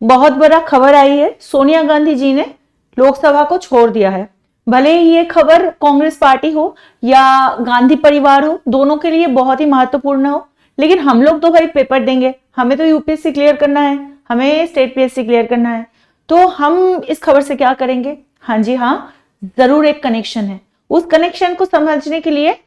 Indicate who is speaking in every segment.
Speaker 1: बहुत बड़ा खबर आई है, सोनिया गांधी जी ने लोकसभा को छोड़ दिया है। भले ही ये खबर कांग्रेस पार्टी हो या गांधी परिवार हो, दोनों के लिए बहुत ही महत्वपूर्ण हो, लेकिन हम लोग तो भाई पेपर देंगे, हमें तो यूपीएससी क्लियर करना है, हमें स्टेट पीएससी क्लियर करना है, तो हम इस खबर से क्या करेंगे? हाँ जी हाँ, जरूर एक कनेक्शन है। उस कनेक्शन को समझने के लिए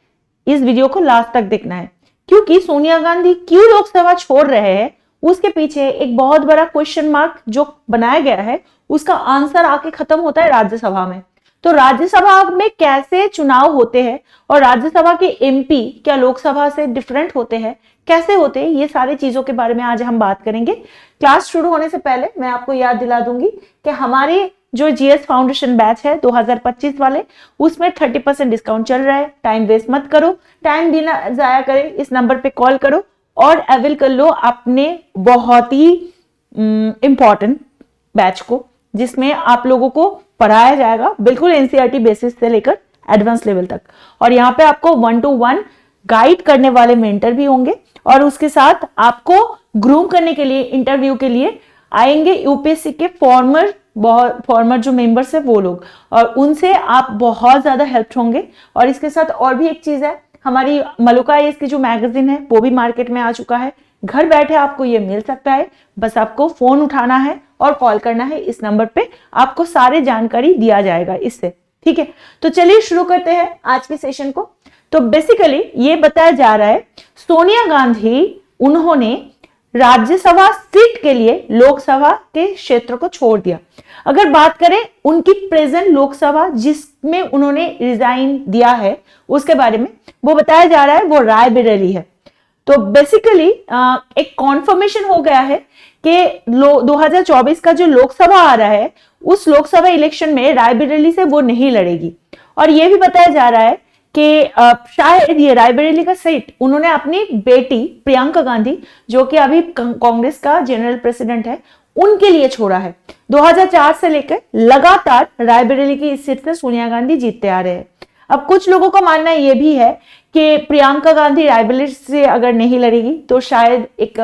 Speaker 1: इस वीडियो को लास्ट तक देखना है, क्योंकि सोनिया गांधी क्यों लोकसभा छोड़ रहे हैं उसके पीछे एक बहुत बड़ा क्वेश्चन मार्क जो बनाया गया है, उसका आंसर आके खत्म होता है राज्यसभा में। तो राज्यसभा में कैसे चुनाव होते हैं और राज्यसभा के एमपी क्या लोकसभा से डिफरेंट होते हैं, कैसे होते हैं, ये सारी चीजों के बारे में आज हम बात करेंगे। क्लास शुरू होने से पहले मैं आपको याद दिला दूंगी कि हमारे जो जीएस फाउंडेशन बैच है 2025 वाले, उसमें 30% डिस्काउंट चल रहा है। टाइम वेस्ट मत करो, टाइम बिना जाया करे इस नंबर पे कॉल करो और अवेल कर लो अपने बहुत ही इंपॉर्टेंट बैच को, जिसमें आप लोगों को पढ़ाया जाएगा बिल्कुल एनसीईआरटी बेसिस से लेकर एडवांस लेवल तक। और यहाँ पे आपको 1-to-1 गाइड करने वाले मेंटर भी होंगे और उसके साथ आपको ग्रूम करने के लिए, इंटरव्यू के लिए आएंगे यूपीएससी के फॉर्मर जो मेंबर्स है वो लोग, और उनसे आप बहुत ज्यादा हेल्प होंगे। और इसके साथ और भी एक चीज है, हमारी मलुका आईएएस की जो मैगजीन है वो भी मार्केट में आ चुका है। घर बैठे आपको ये मिल सकता है, बस आपको फोन उठाना है और कॉल करना है इस नंबर पे, आपको सारे जानकारी दिया जाएगा इससे। ठीक है, तो चलिए शुरू करते हैं आज के सेशन को। तो बेसिकली ये बताया जा रहा है सोनिया गांधी उन्होंने राज्यसभा सीट के लिए लोकसभा के क्षेत्र को छोड़ दिया। अगर बात करें उनकी प्रेजेंट लोकसभा जिसमें उन्होंने रिजाइन दिया है उसके बारे में, वो बताया जा रहा है वो रायबरेली है। तो बेसिकली एक कॉन्फर्मेशन हो गया है कि 2024 का जो लोकसभा आ रहा है उस लोकसभा इलेक्शन में रायबरेली से वो नहीं लड़ेगी। और ये भी बताया जा रहा है कि शायद ये रायबरेली का सीट उन्होंने अपनी बेटी प्रियंका गांधी, जो कि अभी कांग्रेस का जनरल प्रेसिडेंट है, उनके लिए छोड़ा है। 2004 से लेकर लगातार रायबरेली की इस सीट से सोनिया गांधी जीतते आ रहे हैं। अब कुछ लोगों का मानना ये भी है कि प्रियंका गांधी रायबरेली से अगर नहीं लड़ेगी तो शायद एक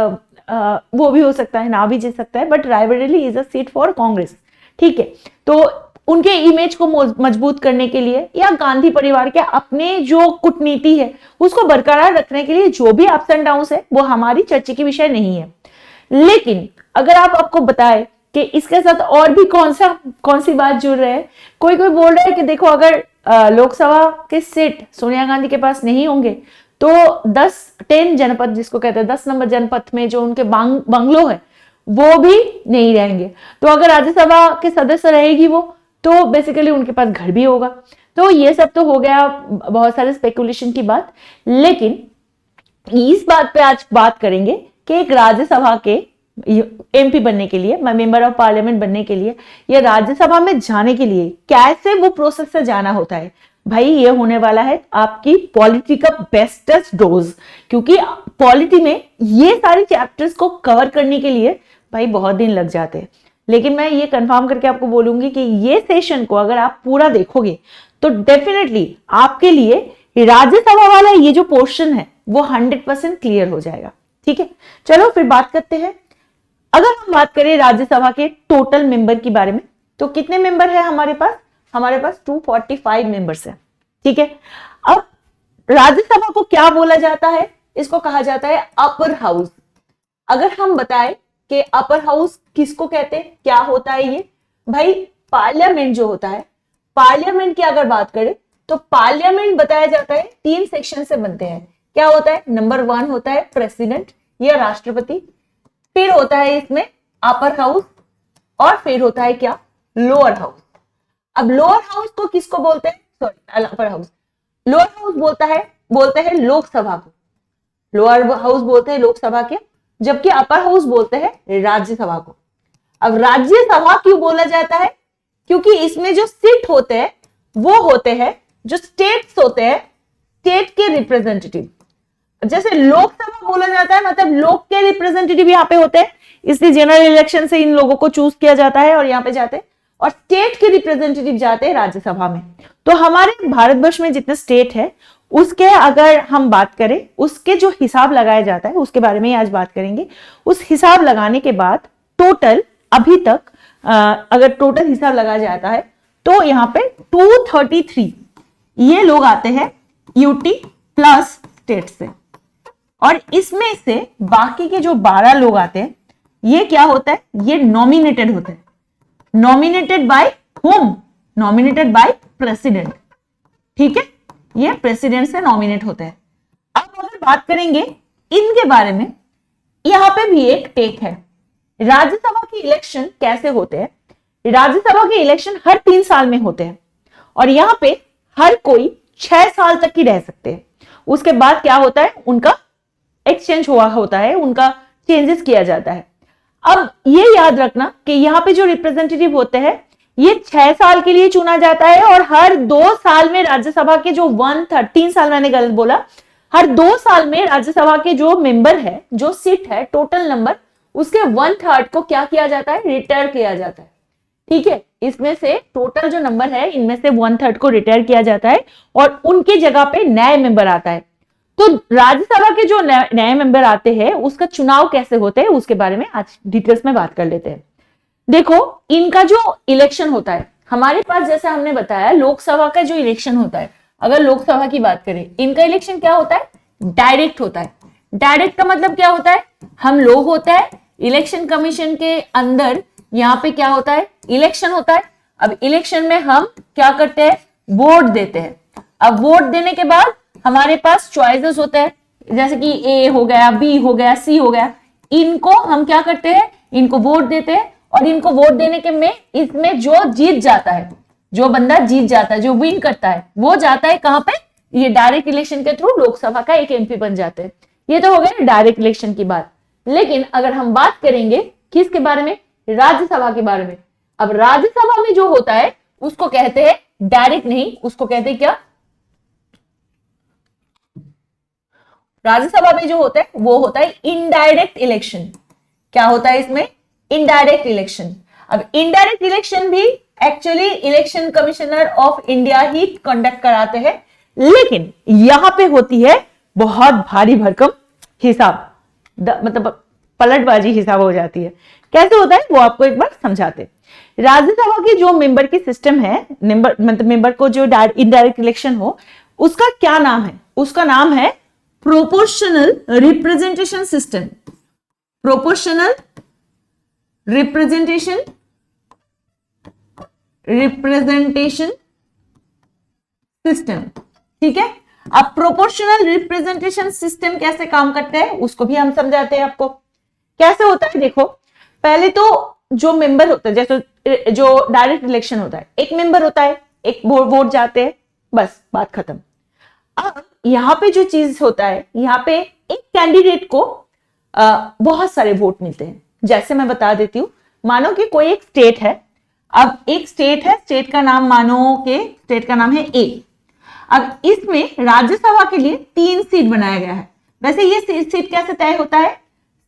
Speaker 1: वो भी हो सकता है, ना भी जीत सकता है, but Raebareli is a seat for Congress. ठीक है, तो उनके इमेज को मजबूत करने के लिए या गांधी परिवार के अपने जो कूटनीति है उसको बरकरार रखने के लिए जो भी अप्स एंड डाउन्स है वो हमारी चर्चा की विषय नहीं है। लेकिन अगर आपको बताए कि इसके साथ और भी कौन सी बात जुड़ रहे हैं, कोई बोल रहा है कि देखो अगर लोकसभा के सीट सोनिया गांधी के पास नहीं होंगे तो 10 जनपद, जिसको कहते हैं 10 नंबर जनपद में जो उनके बंगलो है वो भी नहीं रहेंगे। तो अगर राज्यसभा के सदस्य रहेगी वो, तो बेसिकली उनके पास घर भी होगा। तो ये सब तो हो गया बहुत सारे स्पेकुलेशन की बात, लेकिन इस बात पे आज बात करेंगे कि एक राज्यसभा के एमपी बनने के लिए, मेंबर ऑफ पार्लियामेंट बनने के लिए या राज्यसभा में जाने के लिए कैसे वो प्रोसेस से जाना होता है। भाई ये होने वाला है आपकी पॉलिटी का बेस्टेस्ट डोज, क्योंकि पॉलिटी में ये सारे चैप्टर्स को कवर करने के लिए भाई बहुत दिन लग जाते हैं। लेकिन मैं ये कंफर्म करके आपको बोलूंगी कि ये सेशन को अगर आप पूरा देखोगे तो डेफिनेटली आपके लिए राज्यसभा वाला ये जो पोर्शन है वो 100% क्लियर हो जाएगा। ठीक है, चलो फिर बात करते हैं। अगर हम बात करें राज्यसभा के टोटल मेंबर के बारे में, तो कितने मेंबर है हमारे पास? हमारे पास 245 मेंबर्स है। ठीक है, अब राज्यसभा को क्या बोला जाता है? इसको कहा जाता है अपर हाउस। अगर हम बताएं कि अपर हाउस किसको कहते हैं, क्या होता है ये? भाई पार्लियामेंट जो होता है, पार्लियामेंट की अगर बात करें तो पार्लियामेंट बताया जाता है 3 सेक्शन से बनते हैं। क्या होता है? नंबर 1 होता है प्रेसिडेंट या राष्ट्रपति, फिर होता है इसमें अपर हाउस, और फिर होता है क्या? Lower house. अब लोअर हाउस को किसको बोलते हैं? Sorry, upper house. Lower house बोलते हैं लोकसभा को, लोअर हाउस बोलते हैं लोकसभा के, जबकि अपर हाउस बोलते हैं राज्यसभा को। अब राज्यसभा क्यों बोला जाता है? क्योंकि इसमें जो सीट होते हैं वो होते हैं जो स्टेट्स होते हैं, स्टेट के रिप्रेजेंटेटिव। जैसे लोकसभा बोला जाता है मतलब लोक के रिप्रेजेंटेटिव यहाँ पे होते हैं, इसलिए जनरल इलेक्शन से इन लोगों को चूज किया जाता है और यहाँ पे जाते हैं, और स्टेट के रिप्रेजेंटेटिव जाते हैं राज्यसभा में। तो हमारे भारतवर्ष में जितने स्टेट है उसके अगर हम बात करें, उसके जो हिसाब लगाया जाता है उसके बारे में आज बात करेंगे। उस हिसाब लगाने के बाद टोटल अभी तक अगर टोटल हिसाब लगाया जाता है तो यहाँ पे 233 ये लोग आते हैं यूटी प्लस स्टेट से, और इसमें से बाकी के जो 12 लोग आते हैं ये क्या होता है, ये नॉमिनेटेड होते हैं। Nominated by home, nominated by president, ठीक है, ये प्रेसिडेंट से नॉमिनेट होते हैं। अब अगर बात करेंगे इनके बारे में, यहां पे भी एक टेक है, राज्यसभा की इलेक्शन कैसे होते हैं। राज्यसभा के इलेक्शन हर 3 साल में होते हैं और यहां पे हर कोई 6 साल तक ही रह सकते हैं। उसके बाद क्या होता है, उनका एक्सचेंज हुआ होता है, उनका चेंजेस किया जाता है। अब ये याद रखना कि यहाँ पे जो रिप्रेजेंटेटिव होते हैं ये 6 साल के लिए चुना जाता है और हर 2 साल में राज्यसभा के जो 1/3, 3 साल मैंने गलत बोला, हर 2 साल में राज्यसभा के जो मेंबर है, जो सीट है, टोटल नंबर, उसके 1/3 को क्या किया जाता है, रिटायर किया जाता है। ठीक है, इसमें से टोटल जो नंबर है इनमें से 1/3 को रिटायर किया जाता है और उनकी जगह पे नए मेंबर आता है। तो राज्यसभा के जो नए मेंबर आते हैं उसका चुनाव कैसे होते हैं उसके बारे में आज डिटेल्स में बात कर लेते हैं। देखो, इनका जो इलेक्शन होता है, हमारे पास जैसे हमने बताया लोकसभा का जो इलेक्शन होता है, अगर लोकसभा की बात करें, इनका इलेक्शन क्या होता है, डायरेक्ट होता है। डायरेक्ट का मतलब क्या होता है, हम लोग होता है इलेक्शन कमीशन के अंदर, यहाँ पे क्या होता है, इलेक्शन होता है। अब इलेक्शन में हम क्या करते हैं, वोट देते हैं। अब वोट देने के बाद हमारे पास चॉइसेस होते हैं, जैसे कि ए हो गया, बी हो गया, सी हो गया। इनको हम क्या करते हैं, इनको वोट देते हैं और इनको वोट देने के में इसमें जो जीत जाता है, जो बंदा जीत जाता है, जो विन करता है, वो जाता है कहां पे, ये डायरेक्ट इलेक्शन के थ्रू लोकसभा का एक एमपी बन जाते हैं। ये तो हो गया डायरेक्ट इलेक्शन की बात। लेकिन अगर हम बात करेंगे किसके बारे में, राज्यसभा के बारे में। अब राज्यसभा में जो होता है उसको कहते हैं डायरेक्ट नहीं, उसको कहते हैं क्या, राज्यसभा में जो होता है वो होता है इनडायरेक्ट इलेक्शन। क्या होता है इसमें, इनडायरेक्ट इलेक्शन। अब इनडायरेक्ट इलेक्शन भी actually election commissioner of India he conduct कराते हैं, लेकिन यहां पे होती है बहुत भारी भरकम हिसाब, मतलब पलटबाजी हिसाब हो जाती है। कैसे होता है वो आपको एक बार समझाते। राज्यसभा की जो मेंबर की सिस्टम है, मेंबर को जो इनडायरेक्ट इलेक्शन हो, उसका क्या नाम है, उसका नाम है proportional representation system. Proportional representation system, ठीक है। अब प्रोपोर्शनल रिप्रेजेंटेशन सिस्टम कैसे काम करते हैं उसको भी हम समझाते हैं आपको। कैसे होता है, देखो, पहले तो जो मेंबर होता है, जैसे जो डायरेक्ट इलेक्शन होता है, एक मेंबर होता है, एक वोट जाते हैं, बस बात खत्म। अब यहां पे जो चीज होता है, यहां पे एक कैंडिडेट को बहुत सारे वोट मिलते हैं। जैसे मैं बता देती हूँ, मानो कि कोई एक स्टेट है। अब एक स्टेट है, स्टेट का नाम मानो के स्टेट का नाम है ए। अब इसमें राज्यसभा के लिए 3 सीट बनाया गया है। वैसे ये सीट कैसे तय होता है,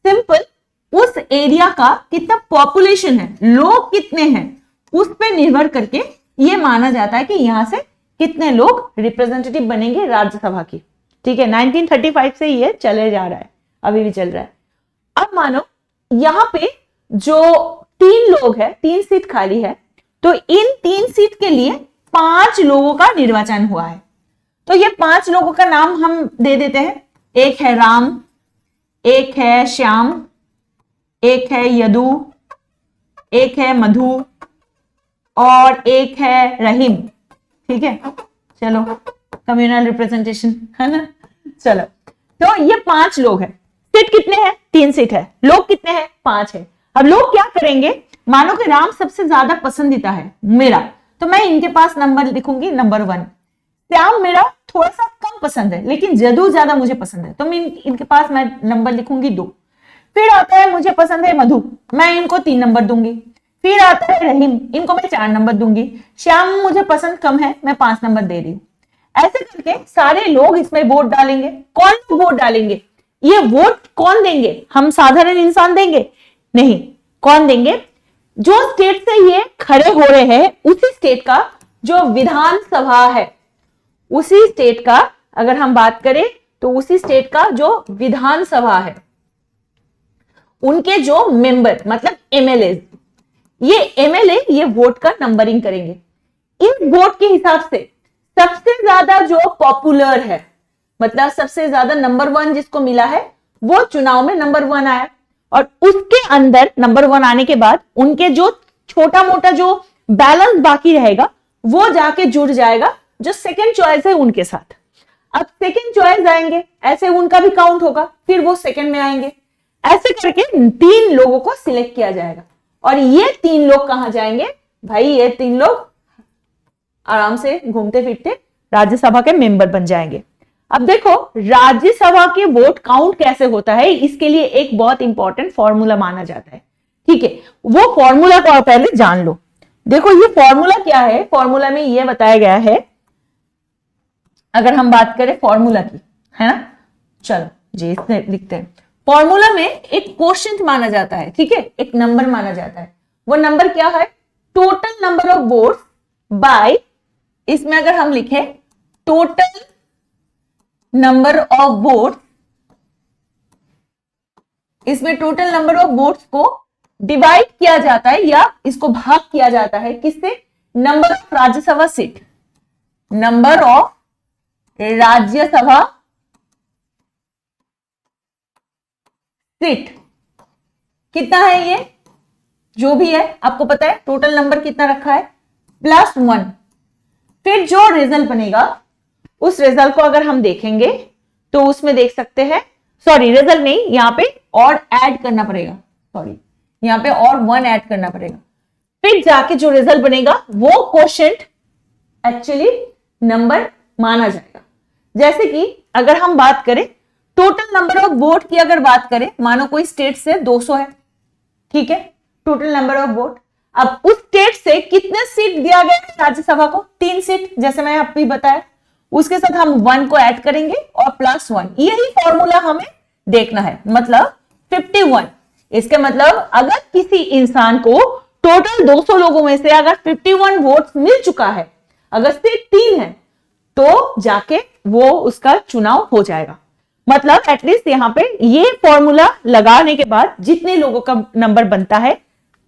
Speaker 1: सिंपल, उस एरिया का कितना पॉपुलेशन है, लोग कितने हैं, उस पर निर्भर करके ये माना जाता है कि यहां से कितने लोग रिप्रेजेंटेटिव बनेंगे राज्यसभा की। ठीक है, 1935 से ये चले जा रहा है, अभी भी चल रहा है। अब मानो यहां पे जो 3 लोग हैं, 3 सीट खाली है, तो इन 3 सीट के लिए 5 लोगों का निर्वाचन हुआ है। तो ये 5 लोगों का नाम हम दे देते हैं। एक है राम, एक है श्याम, एक है यदु, एक है मधु और एक है रहीम। ठीक है, चलो, कम्युनल रिप्रेजेंटेशन है ना। चलो, तो ये 5 लोग हैं। सीट कितने हैं, 3 सीट है। लोग कितने हैं, 5 है। अब लोग क्या करेंगे, मानो कि राम सबसे ज्यादा पसंदीदा है मेरा, तो मैं इनके पास नंबर लिखूंगी नंबर 1। श्याम मेरा थोड़ा सा कम पसंद है, लेकिन जदू ज्यादा मुझे पसंद है, तो मैं इनके पास मैं नंबर लिखूंगी 2। फिर आता है, मुझे पसंद है मधु, मैं इनको 3 नंबर दूंगी। फिर आता है रहीम, इनको मैं 4 नंबर दूंगी। श्याम मुझे पसंद कम है, मैं 5 नंबर दे रही हूं। ऐसे करके सारे लोग इसमें वोट डालेंगे। कौन वोट डालेंगे, ये वोट कौन देंगे, हम साधारण इंसान देंगे नहीं, कौन देंगे, जो स्टेट से ये खड़े हो रहे हैं उसी स्टेट का जो विधानसभा है, उसी स्टेट का, अगर हम बात करें तो उसी स्टेट का जो विधानसभा है, उनके जो मेंबर मतलब एमएलए, ये एमएलए ये वोट का नंबरिंग करेंगे। इस वोट के हिसाब से सबसे ज्यादा जो पॉपुलर है, मतलब सबसे ज्यादा नंबर 1 जिसको मिला है, वो चुनाव में नंबर 1 आया। और उसके अंदर नंबर 1 आने के बाद उनके जो छोटा मोटा जो बैलेंस बाकी रहेगा वो जाके जुड़ जाएगा जो सेकंड चॉइस है उनके साथ। अब सेकंड चॉइस आएंगे, ऐसे उनका भी काउंट होगा, फिर वो सेकंड में आएंगे। ऐसे करके 3 लोगों को सिलेक्ट किया जाएगा। और ये 3 लोग कहां जाएंगे भाई? ये 3 लोग आराम से घूमते फिरते राज्यसभा के मेंबर बन जाएंगे। अब देखो राज्यसभा के वोट काउंट कैसे होता है, इसके लिए एक बहुत इंपॉर्टेंट फॉर्मूला माना जाता है। ठीक है, वो फॉर्मूला को पहले जान लो। देखो ये फॉर्मूला क्या है, फॉर्मूला में ये बताया गया है, अगर हम बात करें फॉर्मूला की, है ना, चलो जी इसमें लिखते हैं। फॉर्मूला में एक क्वोशिएंट माना जाता है, ठीक है, एक नंबर माना जाता है। वो नंबर क्या है? Total number of votes by, इसमें अगर हम लिखें टोटल नंबर ऑफ वोट्स, इसमें टोटल नंबर ऑफ वोट्स को डिवाइड किया जाता है या इसको भाग किया जाता है किससे? Number of Rajya Sabha seat. Number of Rajya Sabha seat कितना है? ये जो भी है आपको पता है, टोटल नंबर कितना रखा है? +1। फिर जो रिजल्ट बनेगा उस रिजल्ट को अगर हम देखेंगे तो उसमें देख सकते हैं, सॉरी रिजल्ट नहीं, यहां पे और ऐड करना पड़ेगा, सॉरी यहां पे और 1 ऐड करना पड़ेगा। फिर जाके जो रिजल्ट बनेगा वो क्वोशिएंट एक्चुअली नंबर माना जाएगा। जैसे कि अगर हम बात करें टोटल नंबर ऑफ वोट की, अगर बात करें, मानो कोई स्टेट से 200 है, ठीक है, टोटल नंबर ऑफ वोट। अब उस स्टेट से कितने सीट दिया गया है राज्यसभा को? 3 सीट, जैसे मैं आपको बताया। उसके साथ हम 1 को ऐड करेंगे और +1, यही फॉर्मूला हमें देखना है, मतलब 51। इसके मतलब अगर किसी इंसान को टोटल 200 लोगों में से अगर 51 वोट्स मिल चुका है, अगर सीट 3 है, तो जाके वो उसका चुनाव हो जाएगा। मतलब एटलीस्ट यहां पे ये फॉर्मूला लगाने के बाद जितने लोगों का नंबर बनता है,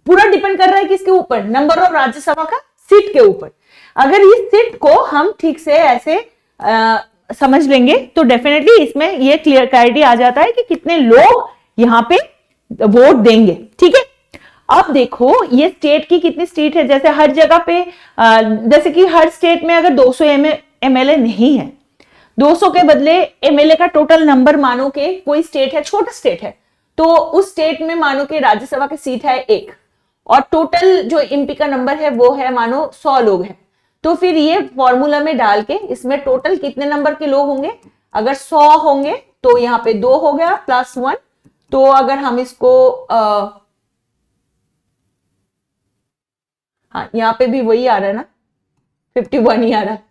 Speaker 1: पूरा डिपेंड कर रहा है किसके ऊपर? नंबर ऑफ राज्यसभा का सीट के ऊपर। अगर इस सीट को हम ठीक से ऐसे समझ लेंगे तो डेफिनेटली इसमें ये क्लियर क्लैरिटी आ जाता है कि कितने लोग यहां पे वोट देंगे। ठीक है, अब देखो ये स्टेट की कितनी सीट है, जैसे हर जगह पे जैसे कि हर स्टेट में अगर 200 एमएलए नहीं है, 200 के बदले एमएलए का टोटल नंबर, मानो के कोई स्टेट है, छोटा स्टेट है, तो उस स्टेट में मानो के राज्यसभा की सीट है 1 और टोटल जो एमपी का नंबर है वो है मानो 100 लोग हैं, तो फिर ये फॉर्मूला में डाल के इसमें टोटल कितने नंबर के लोग होंगे? अगर 100 होंगे तो यहाँ पे 2 हो गया +1, तो अगर हम इसको हाँ यहाँ पे भी वही आ रहा है ना, 51 ही आ रहा है,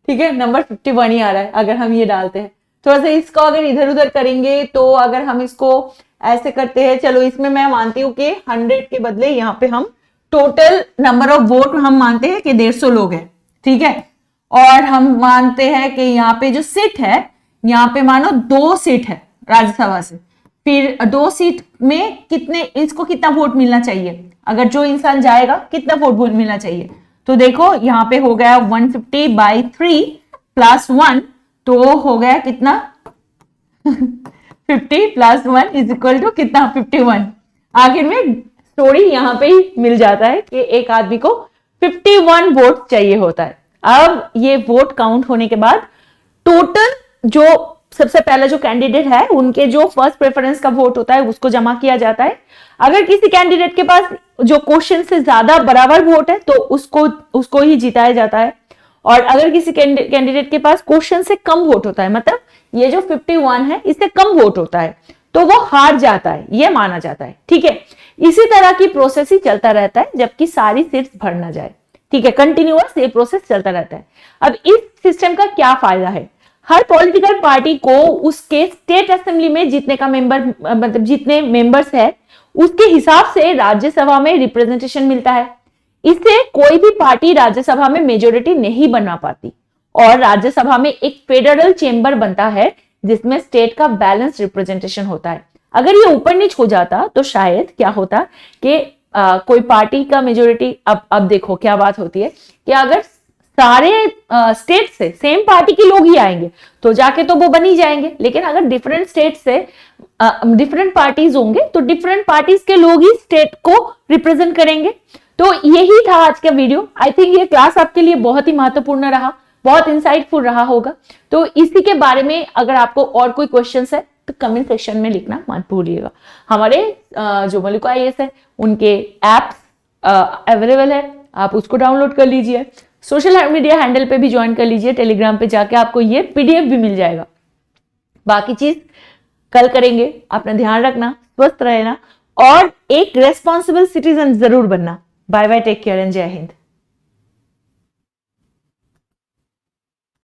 Speaker 1: ठीक है, नंबर 51 ही आ रहा है। अगर हम ये डालते हैं थोड़ा सा, इसको अगर इधर उधर करेंगे तो अगर हम इसको ऐसे करते हैं, चलो इसमें मैं मानती हूँ कि 100 के बदले यहाँ पे हम टोटल नंबर ऑफ वोट हम मानते हैं कि 150 लोग हैं, ठीक है, और हम मानते हैं कि यहाँ पे जो सीट है, यहाँ पे मानो 2 सीट है राज्यसभा से, फिर 2 सीट में कितने, इसको कितना वोट मिलना चाहिए? अगर जो इंसान जाएगा कितना वोट मिलना चाहिए? तो देखो यहाँ पे हो गया 150/3 +1, तो हो गया कितना 50 + 1 = कितना 51। आखिर में स्टोरी यहां पे ही मिल जाता है कि एक आदमी को 51 वोट चाहिए होता है। अब ये वोट काउंट होने के बाद टोटल जो सबसे पहला जो कैंडिडेट है उनके जो फर्स्ट प्रेफरेंस का वोट होता है उसको जमा किया जाता है। अगर किसी कैंडिडेट के पास जो क्वेश्चन से ज्यादा बराबर वोट है तो उसको ही जिताया जाता है, और अगर किसी कैंडिडेट के पास क्वेश्चन से कम वोट होता है, मतलब ये जो 51 है इससे कम वोट होता है, तो वो हार जाता है, ये माना जाता है। ठीक है, इसी तरह की प्रोसेस ही चलता रहता है जबकि सारी सीट्स भर ना जाए। ठीक है, कंटिन्यूअस ये प्रोसेस चलता रहता है। अब इस सिस्टम का क्या फायदा है? हर पॉलिटिकल पार्टी को उसके स्टेट असेंबली में जितने का मेंबर, मतलब जितने मेंबर्स है उसके हिसाब से राज्यसभा में रिप्रेजेंटेशन मिलता है। इससे कोई भी पार्टी राज्यसभा में मेजोरिटी नहीं बना पाती और राज्यसभा में एक फेडरल चेंबर बनता है जिसमें स्टेट का बैलेंस रिप्रेजेंटेशन होता है। अगर ये ऊपर नीच हो जाता तो शायद क्या होता कि कोई पार्टी का मेजोरिटी, अब देखो क्या बात होती है कि अगर सारे स्टेट से सेम पार्टी के लोग ही आएंगे तो जाके तो वो बन ही जाएंगे, लेकिन अगर डिफरेंट स्टेट से डिफरेंट पार्टीज होंगे तो डिफरेंट पार्टीज के लोग ही स्टेट को रिप्रेजेंट करेंगे। तो यही था आज का वीडियो। आई थिंक ये क्लास आपके लिए बहुत ही महत्वपूर्ण रहा, बहुत इंसाइटफुल रहा होगा। तो इसी के बारे में अगर आपको और कोई क्वेश्चन है तो कमेंट सेक्शन में लिखना मत भूलिएगा। हमारे जो मलिक IAS है उनके एप्स अवेलेबल है, आप उसको डाउनलोड कर लीजिए। सोशल मीडिया हैंडल पे भी ज्वाइन कर लीजिए, टेलीग्राम पे जाके आपको ये PDF भी मिल जाएगा। बाकी चीज कल करेंगे। अपना ध्यान रखना, स्वस्थ रहना और एक रेस्पॉन्सिबल सिटीजन जरूर बनना। Bye bye, take care and जय हिंद।